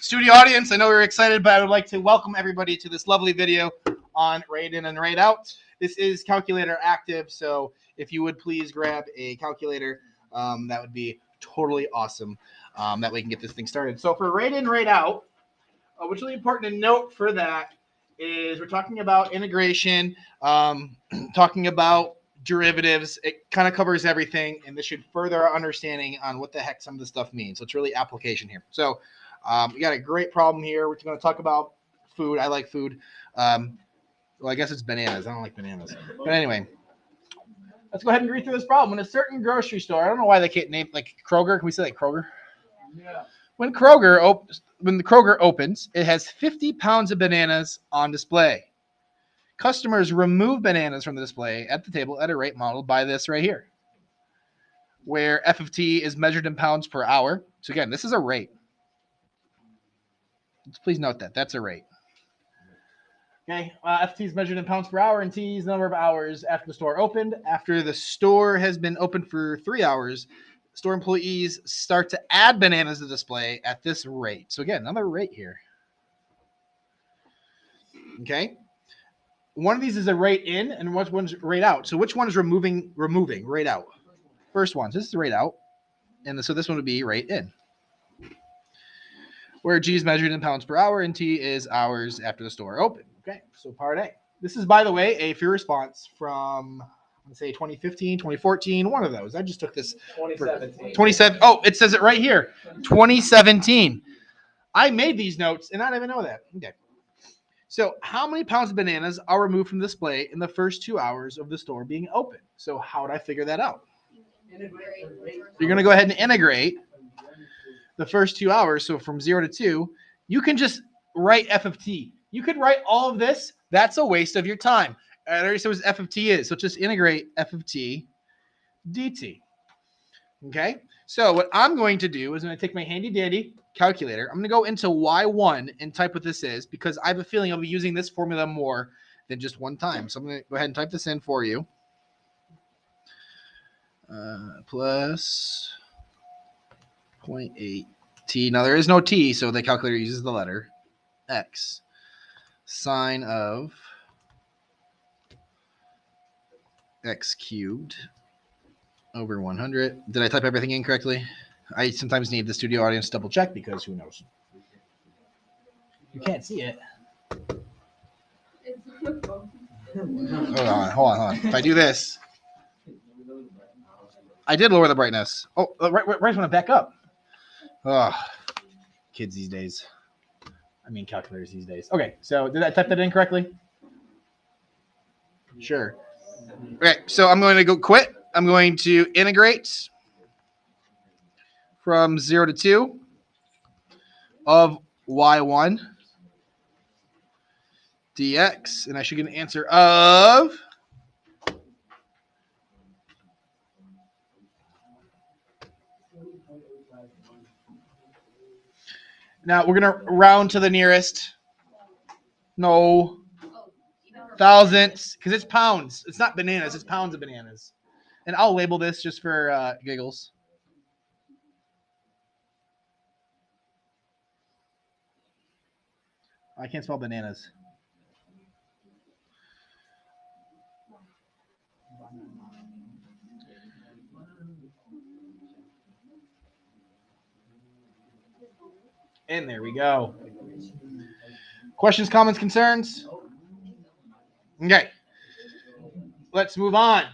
studio audience, I know we're excited, but I would like to welcome everybody to this lovely video on rate in and rate out. This is calculator active, so if you would please grab a calculator, that would be totally awesome. That way we can get this thing started. So for rate in, rate out, what's really important to note for that is we're talking about integration, talking about derivatives. It kind of covers everything, and this should further our understanding on what the heck some of this stuff means. So it's really application here. So we got a great problem here. We're going to talk about food. I like food. Well, I guess it's bananas. I don't like bananas. But anyway, let's go ahead and read through this problem. In a certain grocery store, I don't know why they can't name like Kroger. Can we say like Kroger? Yeah. When the Kroger opens, it has 50 pounds of bananas on display. Customers remove bananas from the display at the table at a rate modeled by this right here, where F of t is measured in pounds per hour. So again, this is a rate. Please note that. That's a rate. Okay, F of t is measured in pounds per hour, and t is the number of hours after the store opened. After the store has been open for 3 hours, store employees start to add bananas to the display at this rate. So again, another rate here. Okay. One of these is a rate in, and which one's rate out. So which one is removing rate out? First one. So this is rate out, and so this one would be rate in, where G is measured in pounds per hour and T is hours after the store opened. Okay, so part A. This is, by the way, a free response from, let's say, 2015, 2014, one of those. I just took this. 2017. Oh, it says it right here. 2017. I made these notes, and I didn't even know that. Okay. So how many pounds of bananas are removed from display in the first 2 hours of the store being open? So how would I figure that out? You're going to go ahead and integrate the first 2 hours. So from 0 to 2, you can just write F of t. You could write all of this. That's a waste of your time. I already said what F of t is. So just integrate F of t dt. Okay. So what I'm going to do is I'm going to take my handy dandy calculator. I'm going to go into Y1 and type what this is, because I have a feeling I'll be using this formula more than just one time. So I'm going to go ahead and type this in for you. Plus 0.8 t. Now there is no t, so the calculator uses the letter x. Sine of x cubed over 100. Did I type everything in correctly? I sometimes need the studio audience to double check, because who knows? You can't see it. Hold on. If I do this, I did lower the brightness. Oh, right when I back up. Oh, kids these days. I mean, calculators these days. Okay, so did I type that in correctly? Sure. Okay, so I'm going to go quit. I'm going to integrate from 0 to 2 of y1 dx, and I should get an answer of now we're going to round to the nearest thousandths, because it's pounds. It's not bananas, it's pounds of bananas. And I'll label this just for giggles. I can't spell bananas. And there we go. Questions, comments, concerns? Okay. Let's move on.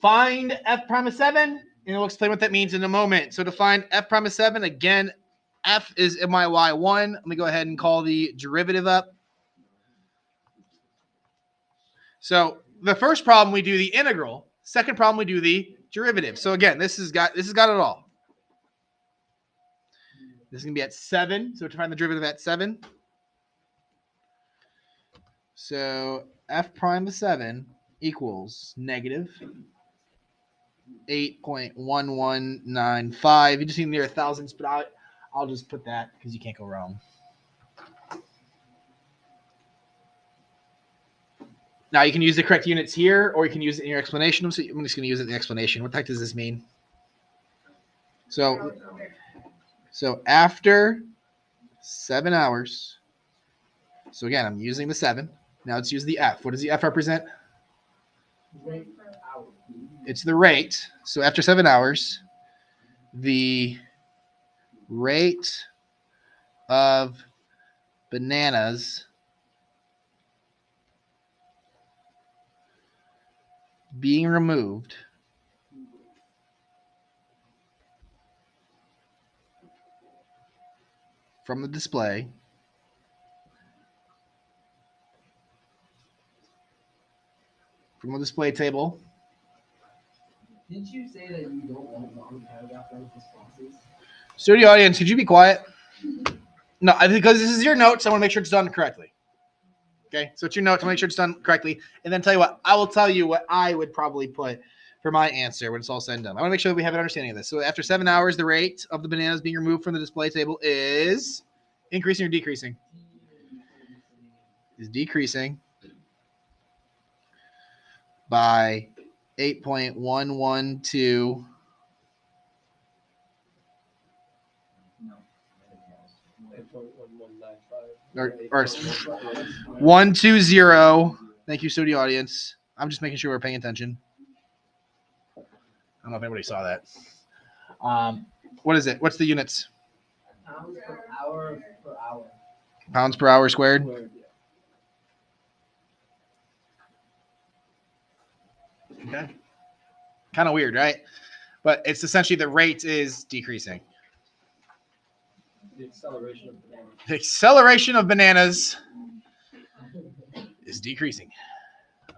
Find f prime of 7, and we'll explain what that means in a moment. So to find f prime of 7, again, f is in my y1. Let me go ahead and call the derivative up. So the first problem we do the integral. Second problem we do the derivative. So again, this has got it all. This is going to be at 7. So to find the derivative at 7. So f prime of 7 equals negative 8.1195. You just need near thousandths, but I'll just put that because you can't go wrong. Now you can use the correct units here, or you can use it in your explanation. I'm just going to use it in the explanation. What the heck does this mean? So after 7 hours. So again, I'm using the 7. Now let's use the F. What does the F represent? Rate per hour. It's the rate. So after 7 hours, the rate of bananas being removed from the display table. Didn't you say that you don't want long paragraph-length responses? Studio audience, could you be quiet? No, because this is your notes. I want to make sure it's done correctly. Okay, so it's your notes. I want to make sure it's done correctly. And then tell you what, I will tell you what I would probably put for my answer when it's all said and done. I want to make sure that we have an understanding of this. So after 7 hours, the rate of the bananas being removed from the display table is increasing or decreasing? Is decreasing by 8.112. Or 120. Thank you, studio audience. I'm just making sure we're paying attention. I don't know if anybody saw that. What is it? What's the units? Pounds per hour per hour. Pounds per hour squared. Okay. Kind of weird, right? But it's essentially the rate is decreasing. The acceleration of bananas. The acceleration of bananas is decreasing.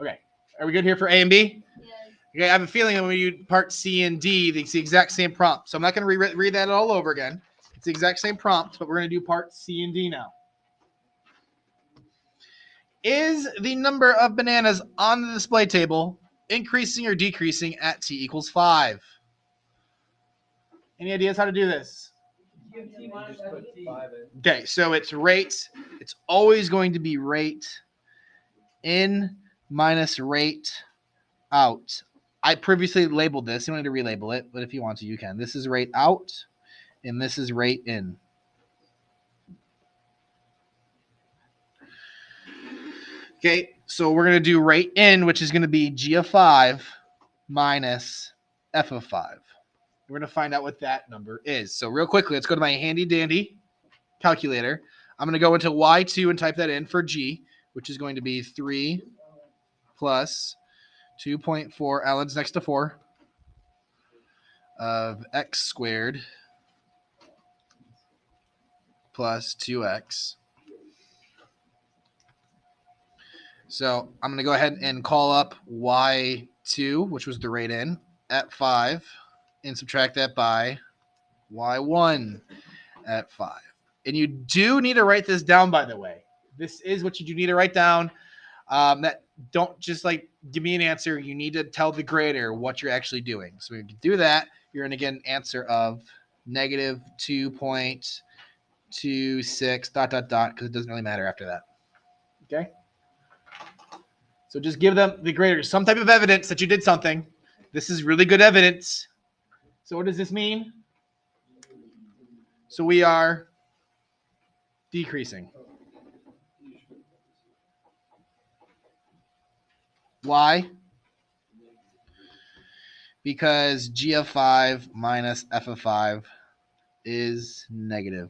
Okay. Are we good here for A and B? Yes. Okay, I have a feeling that when you do part C and D, it's the exact same prompt. So I'm not going to read that all over again. It's the exact same prompt, but we're going to do part C and D now. Is the number of bananas on the display table increasing or decreasing at t equals 5? Any ideas how to do this? Okay, so it's rate. It's always going to be rate in minus rate out. I previously labeled this. You don't need to relabel it, but if you want to, you can. This is rate out, and this is rate in. Okay, so we're going to do rate in, which is going to be G of 5 minus F of 5. We're going to find out what that number is. So real quickly, let's go to my handy dandy calculator. I'm going to go into Y2 and type that in for G, which is going to be 3 plus 2.4, Allen's next to 4, of x squared plus 2x. So I'm going to go ahead and call up Y2, which was the rate in, at 5, and subtract that by Y1 at 5. And you do need to write this down, by the way. This is what you do need to write down. That don't just like give me an answer. You need to tell the grader what you're actually doing. So when you do that, you're going to get an answer of negative 2.26 ... because it doesn't really matter after that. Okay. So just give them the grader some type of evidence that you did something. This is really good evidence. So what does this mean? So we are decreasing. Why? Because G of 5 minus F of 5 is negative.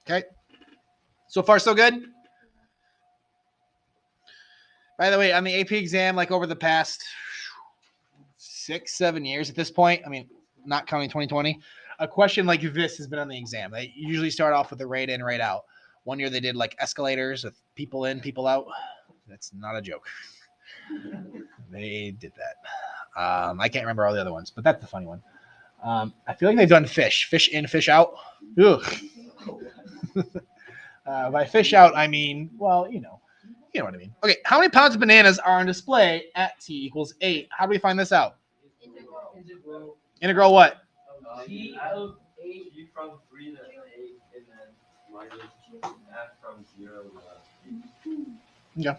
Okay. So far, so good? By the way, on the AP exam, like over the past 6-7 years at this point, I mean, not counting 2020, a question like this has been on the exam. They usually start off with the rate in, rate out. One year they did like escalators with people in, people out. That's not a joke. They did that. I can't remember all the other ones, but that's the funny one. I feel like they've done fish in, fish out. Ugh. By fish out, I mean, well, you know what I mean. Okay, how many pounds of bananas are on display at t equals 8? How do we find this out? Integral what? T of 8 G from 3 to 8, and then minus F from 0 to 8. Yeah.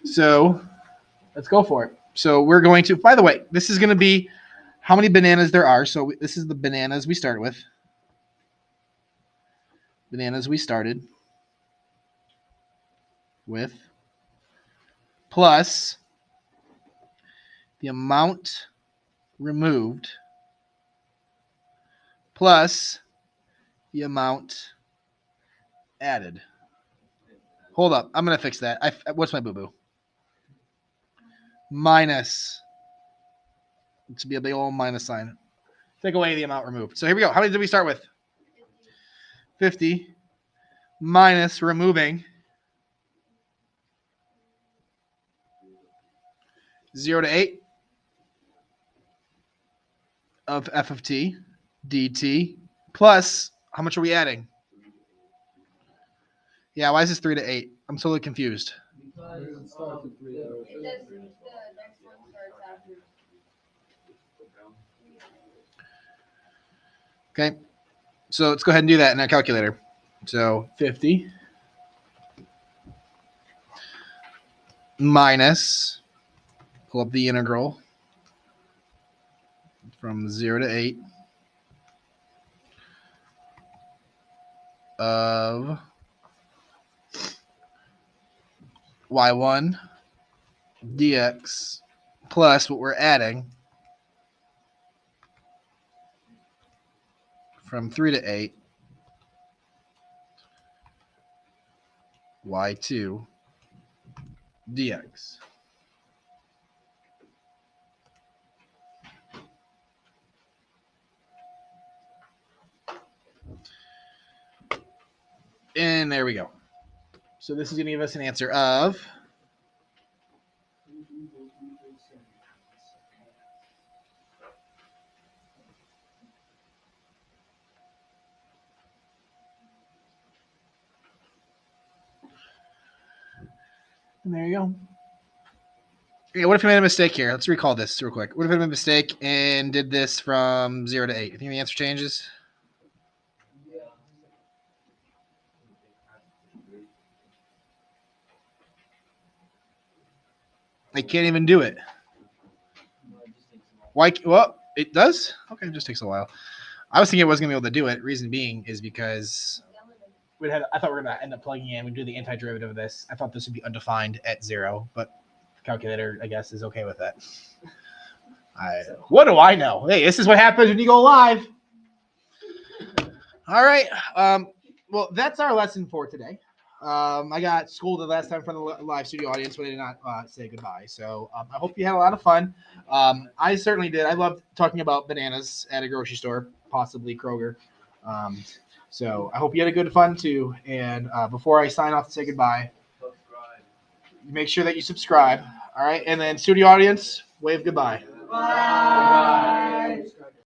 So Let's go for it. So we're going to, by the way, this is going to be how many bananas there are. So this is the bananas we start with. Bananas we started with plus the amount removed plus the amount added. Hold up. I'm going to fix that. What's my boo-boo? Minus. It should be a big old minus sign. Take away the amount removed. So here we go. How many did we start with? 50 minus removing 0 to 8 of f of t dt plus, how much are we adding? Yeah, why is this 3 to 8? I'm totally confused. Because It starts at 3 hours. It does. The next one starts after. Okay, so let's go ahead and do that in our calculator. So 50 minus, pull up the integral from 0 to 8 of y1 dx plus what we're adding from 3 to 8 y2 dx. And there we go. So this is going to give us an answer of and there you go. Yeah, what if I made a mistake here? Let's recall this real quick. What if I made a mistake and did this from 0 to 8? You think the answer changes? I can't even do it. Why? Well, it does? Okay, it just takes a while. I was thinking I wasn't going to be able to do it. Reason being is because I thought we were going to end up plugging in. We'd do the antiderivative of this. I thought this would be undefined at 0, but the calculator, I guess, is okay with that. What do I know? Hey, this is what happens when you go live. All right. Well, that's our lesson for today. I got scolded last time from the live studio audience when I did not say goodbye. So I hope you had a lot of fun. I certainly did. I loved talking about bananas at a grocery store, possibly Kroger. So I hope you had a good fun too. And before I sign off to say goodbye, make sure that you subscribe. All right. And then studio audience, wave goodbye. Bye.